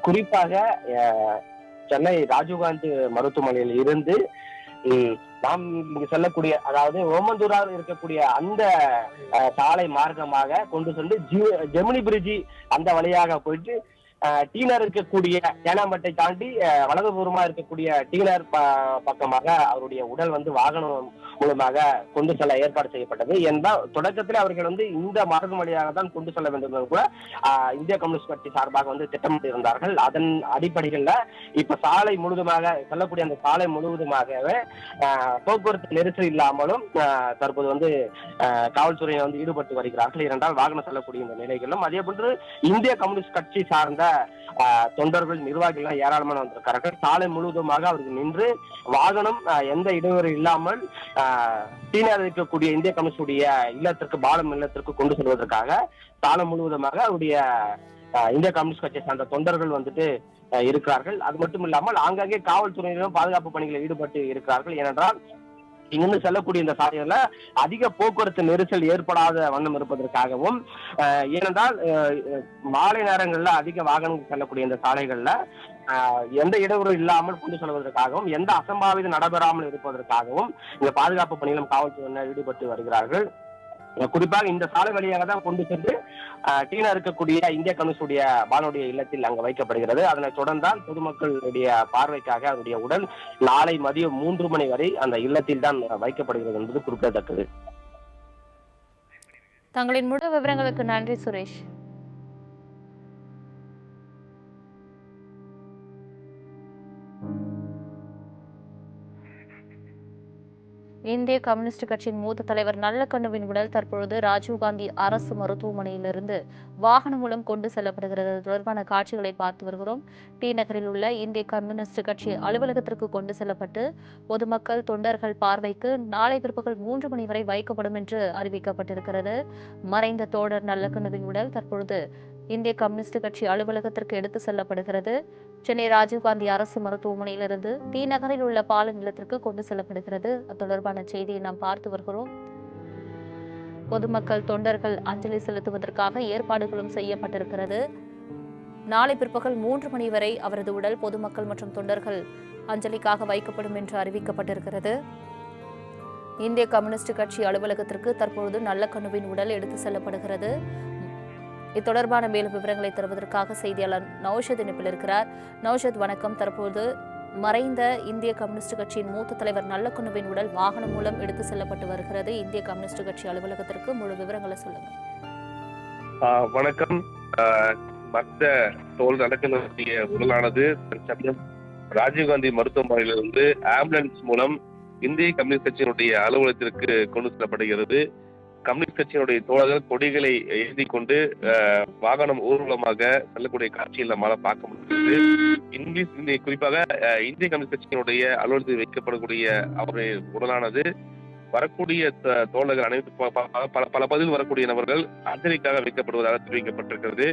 குறிப்பாக சென்னை ராஜீவ்காந்தி மருத்துவமனையில் இருந்து நாம் இங்கு செல்லக்கூடிய, அதாவது ஓமந்தூராவில் இருக்கக்கூடிய அந்த சாலை மார்க்கமாக கொண்டு சென்று ஜெமினி பிரிட்ஜி அந்த வழியாக போயிட்டு டீனர் இருக்கக்கூடிய தேனாம்பட்டை தாண்டி வலதுபுறமா இருக்கக்கூடிய டீனர் பக்கமாக அவருடைய உடல் வாகனம் மூலமாக கொண்டு செல்ல ஏற்பாடு செய்யப்பட்டது. என்றால் தொடக்கத்தில் அவர்கள் இந்த மார்க்கம் வழியாக தான் கொண்டு செல்ல வேண்டும் என்று கூட இந்திய கம்யூனிஸ்ட் கட்சி சார்பாக திட்டமிட்டு இருந்தார்கள். அதன் அடிப்படையில் இப்ப சாலை முழுவதுமாக செல்லக்கூடிய அந்த சாலை முழுவதுமாகவே போக்குவரத்து நெரிசல் இல்லாமலும் தற்போது காவல்துறையினர் ஈடுபட்டு வருகிறார்கள். இரண்டால் வாகனம் செல்லக்கூடிய இந்த நிலைகளும், அதே போன்று இந்திய கம்யூனிஸ்ட் கட்சி சார்ந்த தொண்டர்கள் நிர்வாகிகள் ஏராளமான வந்திருக்கிறார்கள். சாலை முழுவதுமாக அவர்கள் நின்று வாகனம் எந்த இடையூறு இல்லாமல் டீனர் இருக்கக்கூடிய இந்திய கம்யூனிஸ்டுடைய இல்லத்திற்கு, பாலம் இல்லத்திற்கு கொண்டு செல்வதற்காக சாலை முழுவதுமாக அவருடைய இந்திய கம்யூனிஸ்ட் கட்சியை சார்ந்த தொண்டர்கள் இருக்கிறார்கள். அது மட்டும் இல்லாமல் ஆங்காங்கே காவல்துறையினரும் பாதுகாப்பு பணிகளில் ஈடுபட்டு இருக்கிறார்கள். ஏனென்றால் இங்கிருந்து செல்லக்கூடிய இந்த சாலைகள்ல அதிக போக்குவரத்து நெரிசல் ஏற்படாத வண்ணம் இருப்பதற்காகவும், ஏனென்றால் மாலை நேரங்கள்ல அதிக வாகனங்கள் செல்லக்கூடிய இந்த சாலைகள்ல எந்த இடையூறு இல்லாமல் கொண்டு செல்வதற்காகவும், எந்த அசம்பாவிதம் நடைபெறாமல் இருப்பதற்காகவும் இந்த பாதுகாப்பு பணியிலும் காவல்துறையினர் ஈடுபட்டு வருகிறார்கள். குறிப்பாக இந்த சாலை வழியாக தான் கொண்டு சென்று டீனா இருக்கக்கூடிய இந்திய கம்யூனிஸ்டுடைய பாலனுடைய இல்லத்தில் அங்கு வைக்கப்படுகிறது. அதனைத் தொடர்ந்தால் பொதுமக்களுடைய பார்வைக்காக அவருடைய உடல் நாளை மதியம் 3 மணி வரை அந்த இல்லத்தில் தான் வைக்கப்படுகிறது என்பது குறிப்பிடத்தக்கது. தங்களின் முழு விவரங்களுக்கு நன்றி சுரேஷ். இந்திய கம்யூனிஸ்ட் கட்சியின் மூத்த தலைவர் நல்லக்கண்ணுவின் உடல் தற்பொழுது ராஜீவ்காந்தி அரசு மருத்துவமனையிலிருந்து வாகனம் மூலம் கொண்டு செல்லப்படுகிறது. தொடர்பான காட்சிகளை பார்த்து வருகிறோம். டி நகரில் உள்ள இந்திய கம்யூனிஸ்ட் கட்சி அலுவலகத்திற்கு கொண்டு செல்லப்பட்டு பொதுமக்கள், தொண்டர்கள் பார்வைக்கு நாளை பிற்பகல் 3 மணி வரை வைக்கப்படும் என்று அறிவிக்கப்பட்டிருக்கிறது. மறைந்த தோழர் நல்லக்கண்ணுவின் உடல் தற்பொழுது இந்திய கம்யூனிஸ்ட் கட்சி அலுவலகத்திற்கு எடுத்து செல்லப்படுகிறது. சென்னை ராஜீவ்காந்தி அரசு மருத்துவமனையிலிருந்து டி நகரில் உள்ள பால நிலத்திற்கு கொண்டு செல்லப்படுகிறது. அது தொடர்பான செய்தியை நாம் பார்த்து வருகிறோம். பொதுமக்கள், தொண்டர்கள் அஞ்சலி செலுத்துவதற்காக ஏற்பாடுகளும் செய்யப்பட்டிருக்கிறது. நாளை பிற்பகல் 3 மணி வரை அவரது உடல் பொதுமக்கள் மற்றும் தொண்டர்கள் அஞ்சலிக்காக வைக்கப்படும் என்று அறிவிக்கப்பட்டிருக்கிறது. இந்திய கம்யூனிஸ்ட் கட்சி அலுவலகத்திற்கு தற்பொழுது நல்லக்கண்ணுவின் உடல் எடுத்து செல்லப்படுகிறது. இத்தொடர்பான மேலும் விவரங்களை தருவதற்காக செய்தியாளர் நௌஷத் இணைப்பில் இருக்கிறார். நௌஷத், வணக்கம். தற்போது மறைந்த இந்திய கம்யூனிஸ்ட் கட்சியின் மூத்த தலைவர் நல்லக்கண்ணுவின் உடல் வாகனம் மூலம் எடுத்து செல்லப்பட்டு வருகிறது. இந்திய கம்யூனிஸ்ட் கட்சி அலுவலகத்திற்கு முழு விவரங்களை சொல்லுங்க. வணக்கம். மற்ற தோல் நல்லக்கண்ணுடைய உடலானது ராஜீவ்காந்தி மருத்துவமனையிலிருந்து ஆம்புலன்ஸ் மூலம் இந்திய கம்யூனிஸ்ட் கட்சியினுடைய அலுவலகத்திற்கு கொண்டு செல்லப்படுகிறது. கம்யூனிஸ்ட் கட்சியினுடைய தோழர்கள் கொடிகளை எழுதி கொண்டு வாகனம் ஊர்வலமாக செல்லக்கூடிய காட்சியில் நம்மளால பார்க்க முடிகிறது. குறிப்பாக இந்திய கம்யூனிஸ்ட் கட்சியினுடைய அலுவலகத்தில் வைக்கப்படக்கூடிய அவருடைய உடலானது வரக்கூடிய தோழர்கள் அனைத்து பல பதில் வரக்கூடிய நபர்கள் அஞ்சலிக்காக வைக்கப்படுவதாக தெரிவிக்கப்பட்டிருக்கிறது.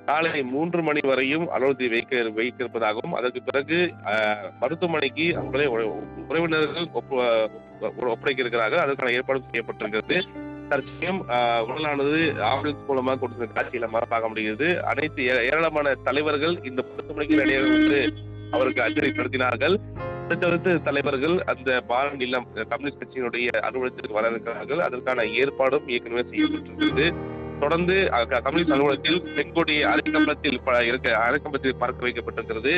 காலை 3 மணி வரையும் அலுவலகத்தில் வைக்க இருப்பதாகவும், அதற்கு பிறகு மருத்துவமனைக்கு அவங்களே உறவினர்கள் ஒப்படைக்க இருக்கிறார்கள். அதற்கான ஏற்பாடு செய்யப்பட்டிருக்கிறது. தற்சமயம் உடலானது ஆம்புலன்ஸ் மூலமாக கொடுத்த காட்சியில பார்க்க முடிகிறது. அனைத்து ஏராளமான தலைவர்கள் இந்த மருத்துவமனைக்கு வெளியே அவருக்கு அஞ்சலி செலுத்தினார்கள். அடுத்தடுத்து தலைவர்கள் அந்த பாலன் இல்லம் கம்யூனிஸ்ட் கட்சியினுடைய அலுவலகத்திற்கு வர இருக்கிறார்கள். அதற்கான ஏற்பாடும் ஏற்கனவே செய்யப்பட்டிருக்கிறது. தொடர்ந்து கம்யூனிஸ்ட் அலுவலகத்தில் செங்கோடி அரைக்கம்பத்தில் பார்க்க வைக்கப்பட்டிருக்கிறது.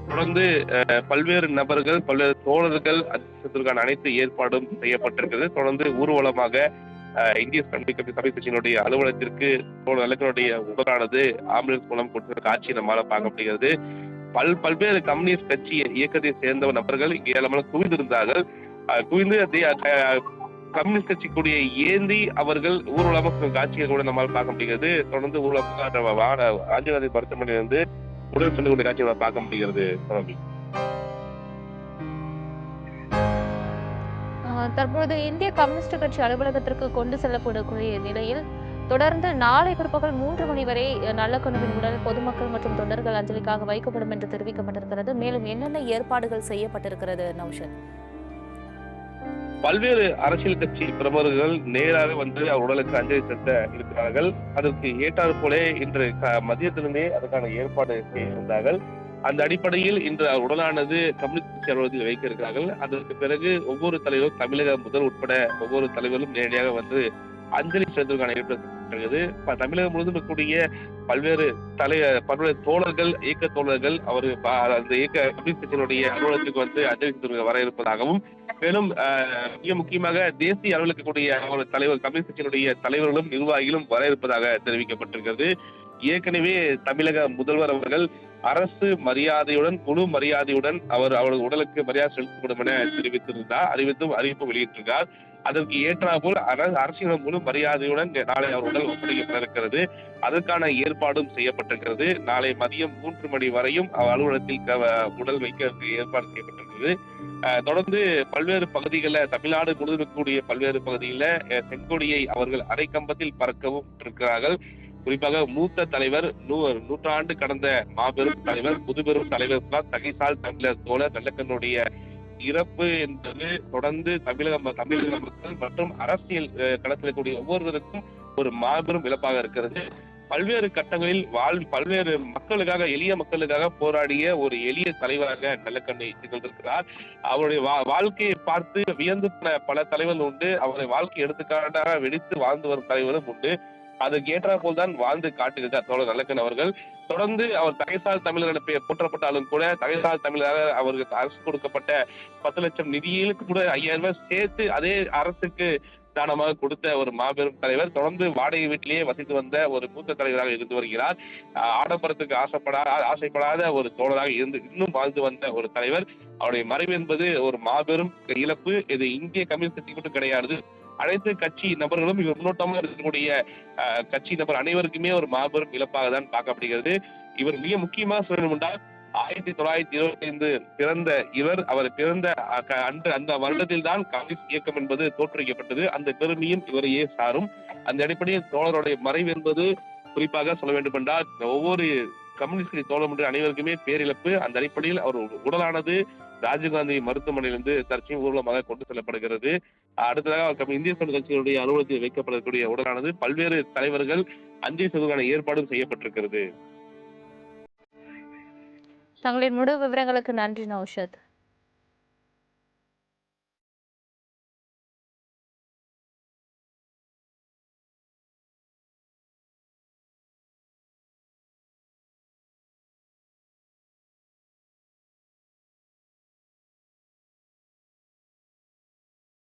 தொடர்ந்து பல்வேறு நபர்கள், பல்வேறு தோழர்கள் அதற்கான அனைத்து ஏற்பாடும் செய்யப்பட்டிருக்கிறது. தொடர்ந்து ஊர்வலமாக இந்திய கம்யூனிஸ்ட் கட்சியினுடைய அலுவலகத்திற்கு நல்லக்கண்ணுடைய உடலானது ஆம்புலன்ஸ் மூலம் கொடுத்த காட்சி நம்மால பார்க்க முடிகிறது. பல்வேறு கம்யூனிஸ்ட் கட்சி இயக்கத்தை சேர்ந்த நபர்கள் ஏராளமான குவிந்திருந்தார்கள். குவிந்து கம்யூனிஸ்ட் கட்சி கொடியை ஏந்தி அவர்கள் ஊர்வலமாக காட்சியை கூட நம்மால் பார்க்க முடிகிறது. தொடர்ந்து ஊர்வலமாக ராஜீவ்காந்தி மருத்துவமனையிலிருந்து உடல் சென்று கொண்ட காட்சியை பார்க்க முடிகிறது. தற்பொழுது இந்திய கம்யூனிஸ்ட் கட்சி அலுவலகத்திற்கு கொண்டு செல்லப்படக்கூடிய நிலையில் தொடர்ந்து நாளை பிற்பகல் 3 மணி வரை நல்லக்கண்ணுவின் உடல் பொதுமக்கள் மற்றும் தொண்டர்கள் அஞ்சலிக்காக வைக்கப்படும் என்று தெரிவிக்கப்பட்டிருக்கிறது. மேலும் என்னென்ன ஏற்பாடுகள் செய்யப்பட்டிருக்கிறது நௌஷத்? பல்வேறு அரசியல் கட்சி பிரமுகர்கள் நேராக வந்து அவர் உடலுக்கு அஞ்சலி செலுத்த இருக்கிறார்கள். அதற்கு ஏற்றாற் போலே இன்று மதியத்திலிருந்தே அதற்கான ஏற்பாடு செய்திருந்தார்கள். அந்த அடிப்படையில் இன்று அவர் உடலானது கம்யூனிஸ்ட் கட்சி அலுவலகத்தில் வைக்க இருக்கிறார்கள். அதற்கு பிறகு ஒவ்வொரு தலைவரும், தமிழக முதல் உட்பட ஒவ்வொரு தலைவரும் நேரடியாக வந்து அஞ்சலி செலுத்துவதற்கான ஏற்படுத்தப்படுகிறது. தமிழகம் முழுவதும் இருக்கக்கூடிய பல்வேறு தோழர்கள், இயக்க தோழர்கள் அவர் அந்த இயக்க கம்யூனிஸ்ட் கட்சியினுடைய அலுவலகத்துக்கு வந்து அஞ்சலி செலுத்த வர இருப்பதாகவும், மேலும் மிக முக்கியமாக தேசிய அளவில் இருக்கக்கூடிய தலைவர் கம்யூனிஸ்ட் கட்சியினுடைய தலைவர்களும் நிர்வாகிகளும் வர இருப்பதாக தெரிவிக்கப்பட்டிருக்கிறது. ஏற்கனவே தமிழக முதல்வர் அவர்கள் அரசு மரியாதையுடன், முழு மரியாதையுடன் அவரது உடலுக்கு மரியாதை செலுத்தப்படும் என அறிவிப்பு வெளியிட்டிருந்தார். அதற்கு ஏற்றாற்போல் அரசியல் முழு மரியாதையுடன் நாளை அவர் உடல் ஒப்படைக்கப்பட இருக்கிறது. அதற்கான ஏற்பாடும் செய்யப்பட்டிருக்கிறது. நாளை மதியம் 3 மணி வரையும் அலுவலகத்தில் உடல் வைக்க ஏற்பாடு செய்யப்பட்டிருக்கிறது. தொடர்ந்து பல்வேறு பகுதிகளில், தமிழ்நாடு முழுவதும் இருக்கக்கூடிய பல்வேறு பகுதிகளில் செங்கொடியை அவர்கள் அரைக்கம்பத்தில் பறக்கவும் இருக்கிறார்கள். குறிப்பாக மூத்த தலைவர், நூற்றாண்டு கடந்த மாபெரும் தலைவர், முதுபெரும் தலைவர் தகைசால் தமிழர் தோழர் நல்லக்கண்ணுடைய இறப்பு என்பது தொடர்ந்து தமிழக மக்கள் மற்றும் அரசியல் களத்தில் கூடிய ஒவ்வொருவருக்கும் ஒரு மாபெரும் இழப்பாக இருக்கிறது. பல்வேறு கட்டங்களில் பல்வேறு மக்களுக்காக, எளிய மக்களுக்காக போராடிய ஒரு எளிய தலைவராக நல்லக்கண்ணை திகழ்ந்திருக்கிறார். அவருடைய வாழ்க்கையை பார்த்து வியந்து பல தலைவர்கள் உண்டு. அவருடைய வாழ்க்கை எடுத்துக்காட்டாக வெடித்து வாழ்ந்து வரும் தலைவரும் உண்டு. அதுக்கு ஏற்ற போல்தான் வாழ்ந்து காட்டுகிறார் தோழர் நல்லக்கண் அவர்கள். தொடர்ந்து அவர் தகைசால் தமிழர் போற்றப்பட்டாலும் கூட, தகைசால் தமிழராக அவருக்கு அரசு கொடுக்கப்பட்ட 10 லட்சம் நிதியிலுக்கு கூட 5000 ரூபாய் சேர்த்து அதே அரசுக்கு தானமாக கொடுத்த ஒரு மாபெரும் தலைவர். தொடர்ந்து வாடகை வீட்டிலேயே வசித்து வந்த ஒரு மூத்த தலைவராக இருந்து வருகிறார். ஆடம்பரத்துக்கு ஆசைப்படாத ஒரு தோழராக இன்னும் வாழ்ந்து வந்த ஒரு தலைவர். அவருடைய மறைவு என்பது ஒரு மாபெரும் இழப்பு. இது இந்திய கம்யூனிஸ்ட் கட்சி மட்டும் கிடையாது, அனைத்து கட்சி நபர்களும், இவர் முன்னோட்டமாக இருக்கக்கூடிய கட்சி நபர் அனைவருக்குமே ஒரு மாபெரும் இழப்பாக தான் பார்க்கப்படுகிறது. இவர் மிக முக்கியமாக சொல்லணும் என்றால் 1925 பிறந்த இவர், அவர் பிறந்த அந்த வருடத்தில் தான் கம்யூனிஸ்ட் இயக்கம் என்பது தோற்றுவிக்கப்பட்டது. அந்த பெருமையும் இவரையே சாரும். அந்த அடிப்படையில் தோழருடைய மறைவு என்பது குறிப்பாக சொல்ல வேண்டும் என்றால் ஒவ்வொரு கம்யூனிஸ்ட் தோழர் என்று அனைவருக்குமே பேரிழப்பு. அந்த அடிப்படையில் அவர் உடலானது ராஜீவ்காந்தி மருத்துவமனையிலிருந்து தற்செயல் ஊர்வலமாக கொண்டு செல்லப்படுகிறது. அடுத்ததாக இந்திய கம்யூனிஸ்ட் கட்சியினுடைய அலுவலகத்தில் வைக்கப்படக்கூடிய உடலானது பல்வேறு தலைவர்கள் அஞ்சலி செலுத்துவதற்கான ஏற்பாடும் செய்யப்பட்டிருக்கிறது. தங்களின் முழு விவரங்களுக்கு நன்றி நௌஷத்.